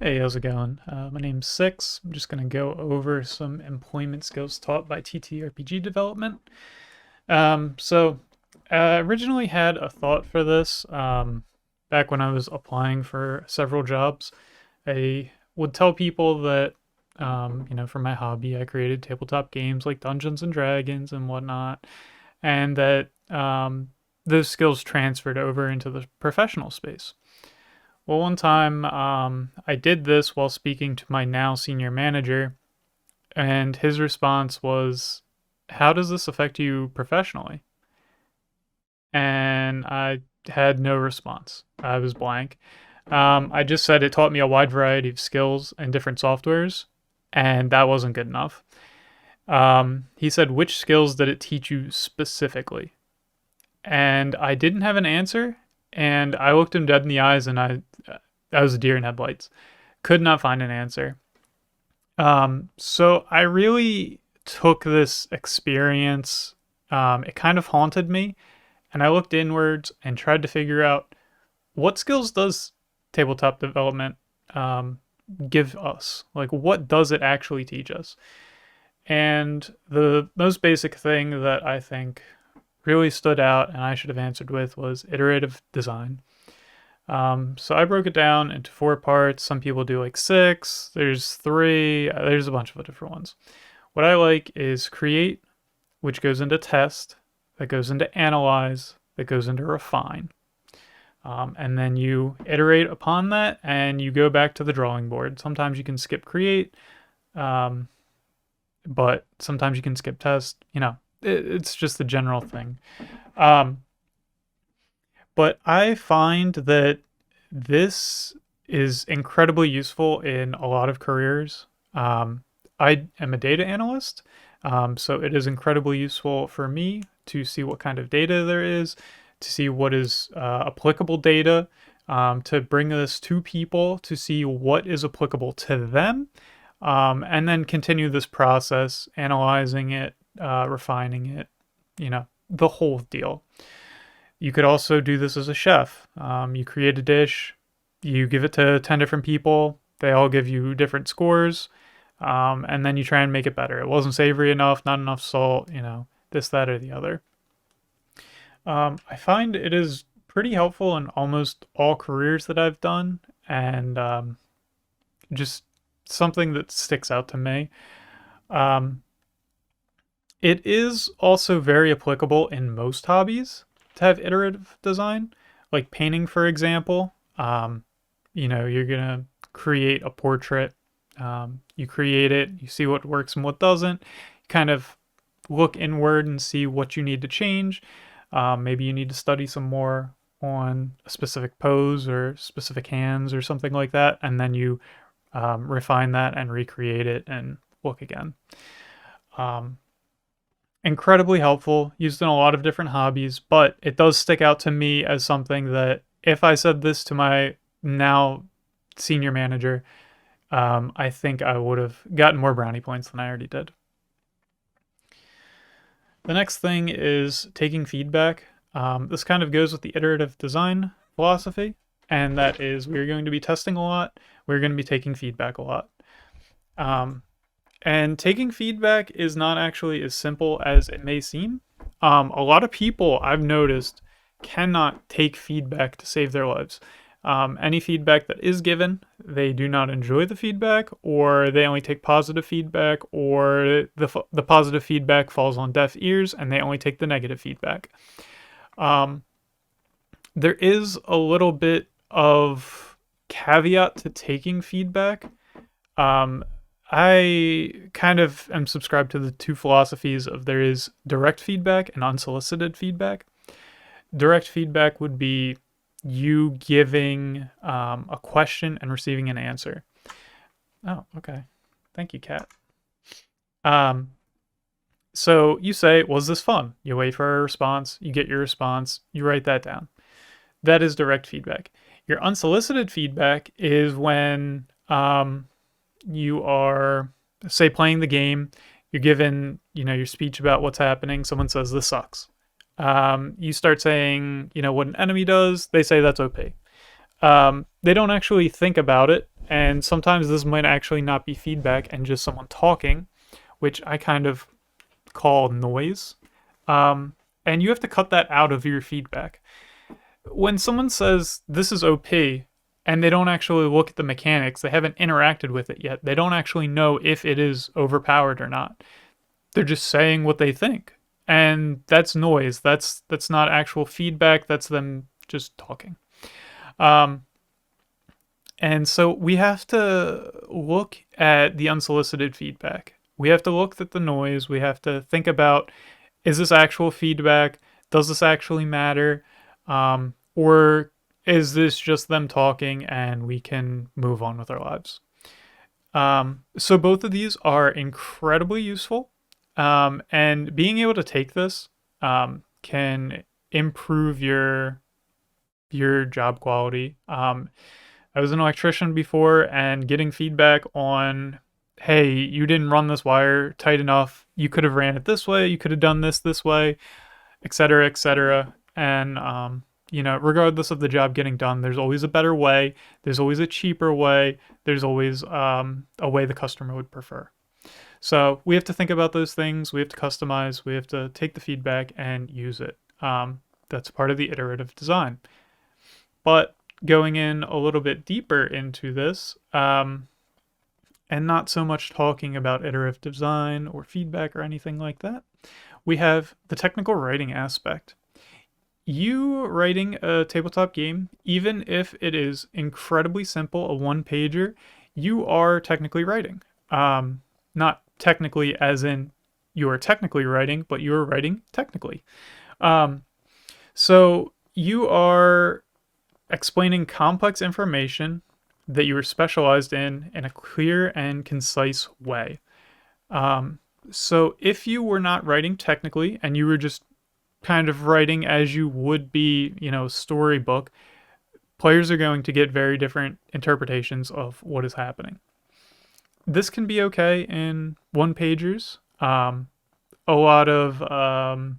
Hey, how's it going? My name's Siix. I'm just going to go over some employment skills taught by TTRPG Development. I originally had a thought for this back when I was applying for several jobs. I would tell people that, for my hobby, I created tabletop games like Dungeons and Dragons and whatnot, and that those skills transferred over into the professional space. Well, one time I did this while speaking to my now senior manager, and his response was, "How does this affect you professionally?" And I had no response. I was blank. I just said it taught me a wide variety of skills and different softwares, and that wasn't good enough. He said, "Which skills did it teach you specifically?" And I didn't have an answer, and I looked him dead in the eyes, and I was a deer in headlights. Could not find an answer. So I really took this experience. It kind of haunted me, and I looked inwards and tried to figure out what skills does tabletop development give us? Like, what does it actually teach us? And the most basic thing that I think really stood out and I should have answered with was iterative design. So I broke it down into 4 parts. Some people do like 6. There's 3. There's a bunch of different ones. What I like is create, which goes into test, that goes into analyze, that goes into refine. And then you iterate upon that and you go back to the drawing board. Sometimes you can skip create, but sometimes you can skip test. It's just the general thing. But I find that this is incredibly useful in a lot of careers. I am a data analyst, so it is incredibly useful for me to see what kind of data there is, to see what is applicable data, to bring this to people to see what is applicable to them, and then continue this process, analyzing it, refining it, the whole deal. You could also do this as a chef. You create a dish, you give it to 10 different people, they all give you different scores, and then you try and make it better. It wasn't savory enough, not enough salt, this, that, or the other. I find it is pretty helpful in almost all careers that I've done, and just something that sticks out to me. It is also very applicable in most hobbies to have iterative design, like painting, for example. You're gonna create a portrait. You create it, you see what works and what doesn't. You kind of look inward and see what you need to change. Maybe you need to study some more on a specific pose or specific hands or something like that, and then you refine that and recreate it and look again. Incredibly helpful, used in a lot of different hobbies, but it does stick out to me as something that if I said this to my now senior manager, I think I would have gotten more brownie points than I already did. The next thing is taking feedback. This kind of goes with the iterative design philosophy, and that is we're going to be testing a lot, we're going to be taking feedback a lot. And taking feedback is not actually as simple as it may seem. A lot of people I've noticed cannot take feedback to save their lives. Any feedback that is given, they do not enjoy the feedback, or they only take positive feedback, or the positive feedback falls on deaf ears and they only take the negative feedback. There is a little bit of caveat to taking feedback. I kind of am subscribed to the 2 philosophies of there is direct feedback and unsolicited feedback. Direct feedback would be you giving a question and receiving an answer. Oh, okay. Thank you, Kat. So you say, was this fun? You wait for a response, you get your response, you write that down. That is direct feedback. Your unsolicited feedback is when you are, say, playing the game, you're given, your speech about what's happening, someone says, this sucks. You start saying, what an enemy does, they say that's OP. They don't actually think about it And sometimes this might actually not be feedback and just someone talking, which I kind of call noise. And you have to cut that out of your feedback. When someone says this is OP and they don't actually look at the mechanics, they haven't interacted with it yet, they don't actually know if it is overpowered or not. They're just saying what they think. And that's noise. That's not actual feedback. That's them just talking. Um, and so we have to look at the unsolicited feedback. We have to look at the noise. We have to think about, is this actual feedback? Does this actually matter? Or is this just them talking and we can move on with our lives? So both of these are incredibly useful. And being able to take this can improve your job quality. I was an electrician before, and getting feedback on, hey, you didn't run this wire tight enough. You could have ran it this way. You could have done this way, etc., etc. And regardless of the job getting done, there's always a better way. There's always a cheaper way. There's always a way the customer would prefer. So we have to think about those things. We have to customize. We have to take the feedback and use it. That's part of the iterative design. But going in a little bit deeper into this, and not so much talking about iterative design or feedback or anything like that, we have the technical writing aspect. You writing a tabletop game, even if it is incredibly simple, a one-pager, you are technically writing. Not technically as in you are technically writing, but you are writing technically. So you are explaining complex information that you are specialized in a clear and concise way. So if you were not writing technically and you were just kind of writing as you would be, storybook, players are going to get very different interpretations of what is happening. This can be okay in one-pagers. A lot of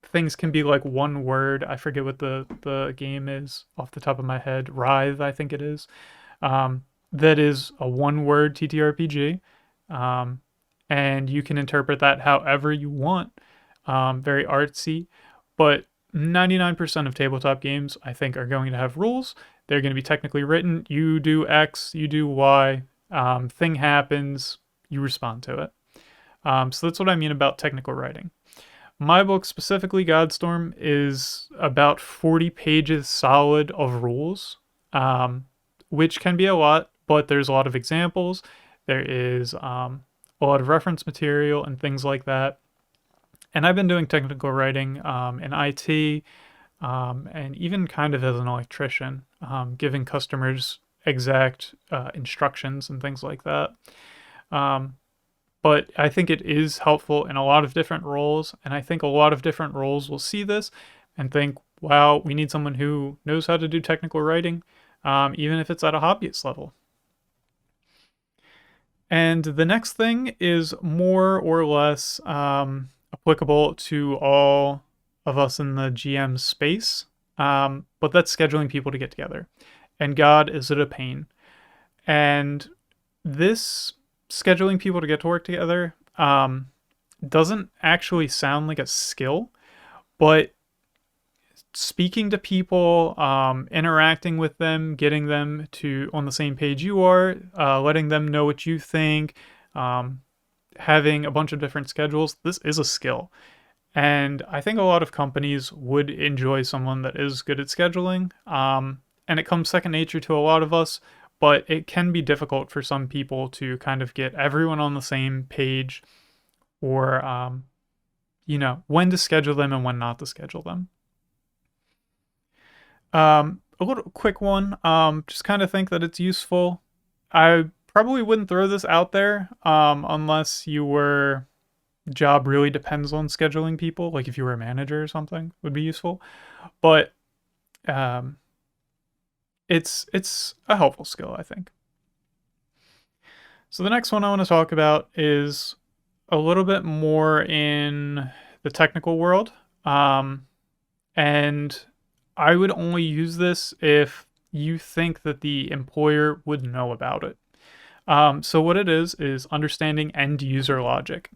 things can be like one word. I forget what the game is off the top of my head. Writhe, I think it is. That is a one-word TTRPG. And you can interpret that however you want. Very artsy. But 99% of tabletop games, I think, are going to have rules. They're going to be technically written. You do X, you do Y. Thing happens, you respond to it. So that's what I mean about technical writing. My book, specifically Godstorm, is about 40 pages solid of rules, which can be a lot, but there's a lot of examples. There is a lot of reference material and things like that. And I've been doing technical writing in IT and even kind of as an electrician, giving customers exact instructions and things like that. But I think it is helpful in a lot of different roles, and I think a lot of different roles will see this and think, wow, we need someone who knows how to do technical writing, even if it's at a hobbyist level. And the next thing is more or less applicable to all of us in the GM space, but that's scheduling people to get together. And God, is it a pain? And this scheduling people to get to work together doesn't actually sound like a skill, but speaking to people, interacting with them, getting them to on the same page you are, letting them know what you think, having a bunch of different schedules, this is a skill. And I think a lot of companies would enjoy someone that is good at scheduling. And it comes second nature to a lot of us, but it can be difficult for some people to kind of get everyone on the same page, or when to schedule them and when not to schedule them. A little quick one, just kind of think that it's useful. I probably wouldn't throw this out there unless your job really depends on scheduling people, like if you were a manager or something, would be useful. But it's a helpful skill, I think. So the next one I want to talk about is a little bit more in the technical world. And I would only use this if you think that the employer would know about it. So what it is understanding end user logic.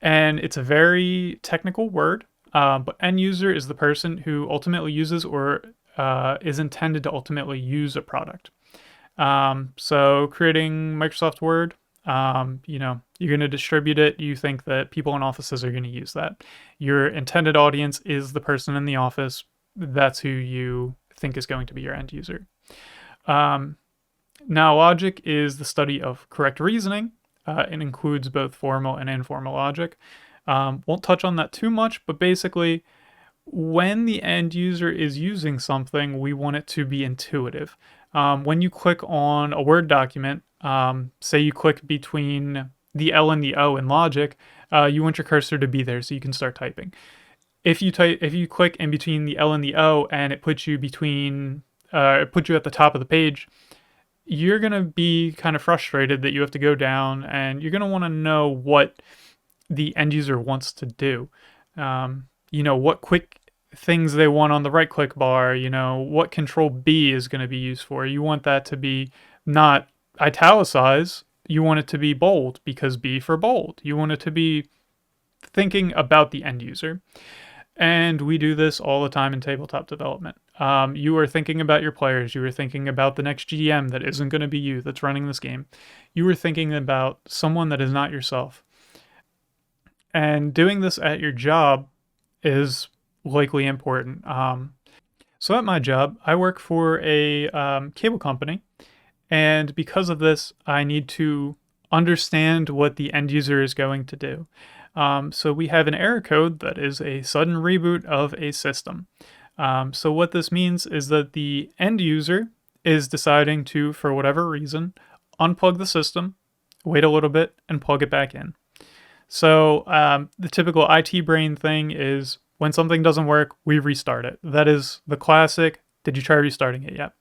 And it's a very technical word, but end user is the person who ultimately uses or is intended to ultimately use a product. So creating Microsoft Word, you're going to distribute it. You think that people in offices are going to use that. Your intended audience is the person in the office. That's who you think is going to be your end user. Um, Now, logic is the study of correct reasoning. It includes both formal and informal logic. Won't touch on that too much, but basically, when the end user is using something, we want it to be intuitive. When you click on a Word document, say you click between the L and the O in logic, you want your cursor to be there so you can start typing. If you click in between the L and the O and it puts you it puts you at the top of the page, you're going to be kind of frustrated that you have to go down and you're going to want to know what the end user wants to do. What quick things they want on the right click bar, what control B is going to be used for. You want that to be not italicized, you want it to be bold because B for bold. You want it to be thinking about the end user. And we do this all the time in tabletop development. You are thinking about your players. You are thinking about the next GM that isn't going to be you that's running this game. You are thinking about someone that is not yourself. And doing this at your job is likely important. So at my job, I work for a cable company. And because of this, I need to understand what the end user is going to do. So we have an error code that is a sudden reboot of a system. So what this means is that the end user is deciding to, for whatever reason, unplug the system, wait a little bit, and plug it back in. So the typical IT brain thing is when something doesn't work, we restart it. That is the classic, did you try restarting it yet?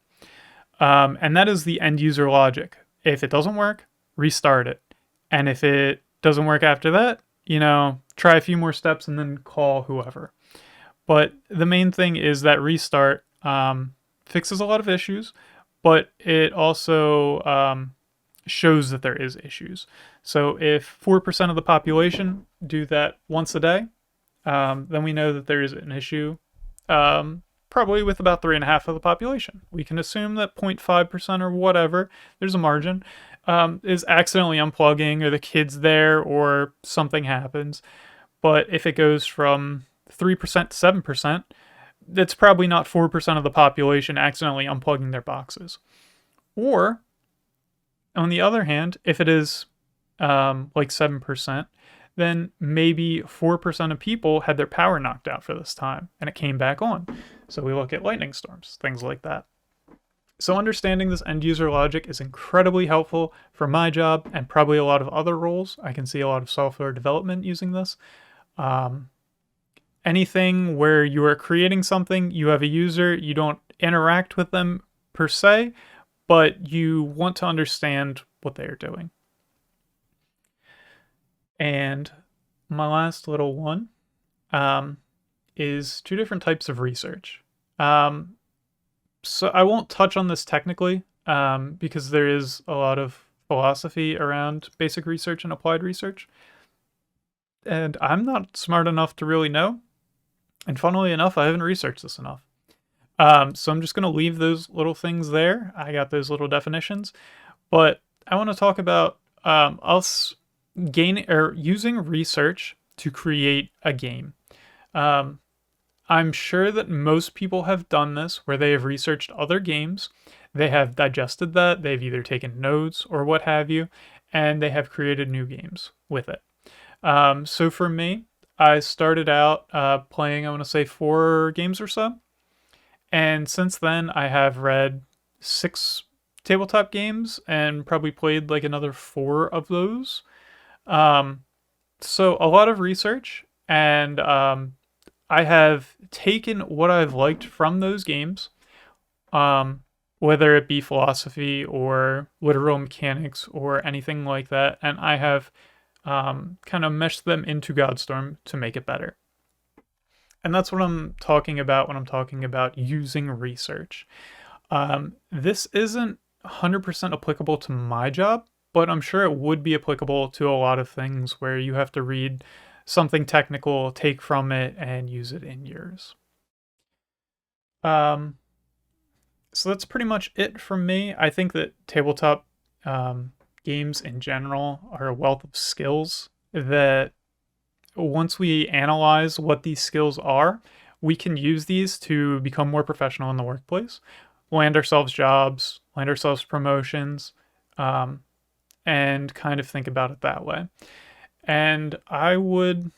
And that is the end user logic. If it doesn't work, restart it. And if it doesn't work after that, try a few more steps and then call whoever. But the main thing is that restart fixes a lot of issues, but it also shows that there is issues. So if 4% of the population do that once a day, then we know that there is an issue, probably with about 3.5% of the population. We can assume that 0.5% or whatever, there's a margin, is accidentally unplugging or the kid's there or something happens. But if it goes from 3% to 7%, it's probably not 4% of the population accidentally unplugging their boxes. Or, on the other hand, if it is like 7%, then maybe 4% of people had their power knocked out for this time and it came back on. So we look at lightning storms, things like that. So understanding this end user logic is incredibly helpful for my job and probably a lot of other roles. I can see a lot of software development using this. Anything where you are creating something, you have a user, you don't interact with them per se, but you want to understand what they are doing. And my last little one is 2 different types of research. So I won't touch on this technically because there is a lot of philosophy around basic research and applied research. And I'm not smart enough to really know. And funnily enough, I haven't researched this enough. So I'm just going to leave those little things there. I got those little definitions. But I want to talk about us gaining or using research to create a game. I'm sure that most people have done this where they have researched other games, they have digested that, they've either taken notes or what have you, and they have created new games with it. So for me, I started out playing, I want to say 4 games or so. And since then, I have read 6 tabletop games and probably played like another 4 of those. So a lot of research, and I have taken what I've liked from those games, whether it be philosophy or literal mechanics or anything like that, and I have kind of meshed them into Godstorm to make it better. And that's what I'm talking about when I'm talking about using research. This isn't 100% applicable to my job, but I'm sure it would be applicable to a lot of things where you have to read something technical, take from it, and use it in yours. Um, so that's pretty much it from me. I think that tabletop um, games in general are a wealth of skills that once we analyze what these skills are, we can use these to become more professional in the workplace, land ourselves jobs, land ourselves promotions, um, and kind of think about it that way. And I would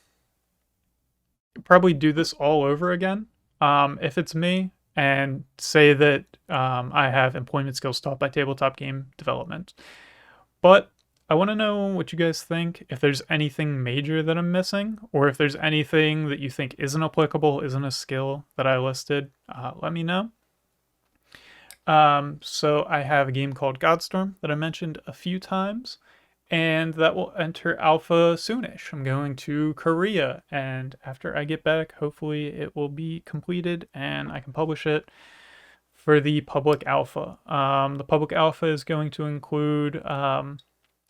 probably do this all over again if it's me, and say that I have employment skills taught by tabletop game development. But I want to know what you guys think, if there's anything major that I'm missing, or if there's anything that you think isn't applicable, isn't a skill that I listed, let me know. So I have a game called Godstorm that I mentioned a few times, and that will enter alpha soonish. I'm going to Korea, and after I get back, hopefully it will be completed and I can publish it for the public alpha. The public alpha is going to include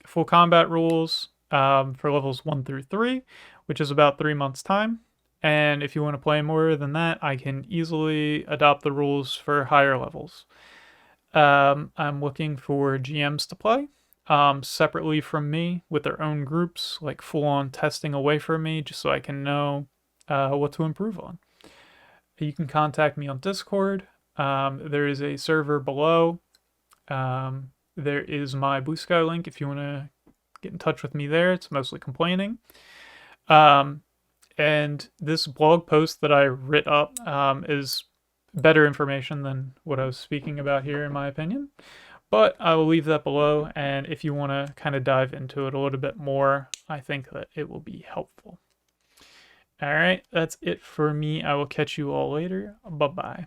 full combat rules for levels 1 through 3, which is about 3 months' time. And if you want to play more than that, I can easily adopt the rules for higher levels. I'm looking for GMs to play separately from me with their own groups, like full on testing away from me, just so I can know what to improve on. You can contact me on Discord. There is a server below. There is my Blue Sky link if you want to get in touch with me there. It's mostly complaining. And this blog post that I writ up is better information than what I was speaking about here, in my opinion. But I will leave that below, and if you want to kind of dive into it a little bit more, I think that it will be helpful. All right, that's it for me. I will catch you all later. Bye-bye.